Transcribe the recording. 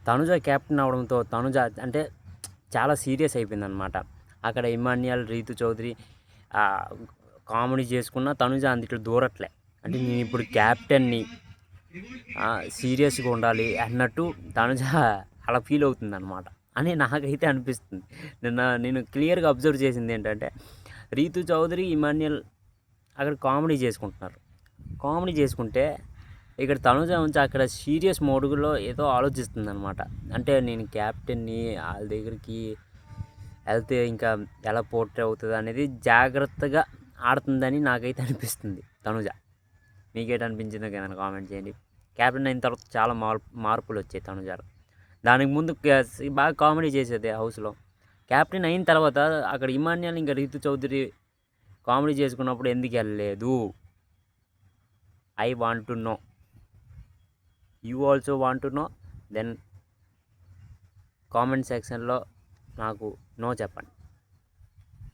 Tanuja captain అవడంతో తనుజ అంటే చాలా సీరియస్ అయిపోయిందనమాట. అక్కడ ఇమాన్యుయల్, రీతు చౌదరి కామెడీ చేసుకున్న తనుజ అందుట్లో దూరట్లే. అంటే నేను ఇప్పుడు క్యాప్టెన్ని, సీరియస్గా ఉండాలి అన్నట్టు తనుజ అలా ఫీల్ అవుతుందన్నమాట అని నాకైతే అనిపిస్తుంది. నేను క్లియర్గా అబ్జర్వ్ చేసింది ఏంటంటే, రీతు చౌదరి, ఇమాన్యుయల్ అక్కడ కామెడీ చేసుకుంటున్నారు. కామెడీ చేసుకుంటే ఇక్కడ తనుజ ఉంచి అక్కడ సీరియస్ మోడ్లో ఏదో ఆలోచిస్తుంది అనమాట. అంటే నేను క్యాప్టెన్ని, వాళ్ళ దగ్గరికి వెళ్తే ఇంకా ఎలా పోర్ట్రే అవుతుంది అనేది జాగ్రత్తగా ఆడుతుందని నాకైతే అనిపిస్తుంది తనుజ. మీకేటనిపించిందో కదా కామెంట్ చేయండి. క్యాప్టెన్ అయిన తర్వాత చాలా మార్పులు వచ్చాయి తనుజాలో. దానికి ముందు బాగా కామెడీ చేసేది హౌస్లో. క్యాప్టెన్ అయిన తర్వాత అక్కడ ఇమాన్యుయల్ ఇంకా రీతు చౌదరి కామెడీ చేసుకున్నప్పుడు ఎందుకు వెళ్ళలేదు? I want to know. You also want to know? Then comment సెక్షన్లో నాకు నో చెప్పండి.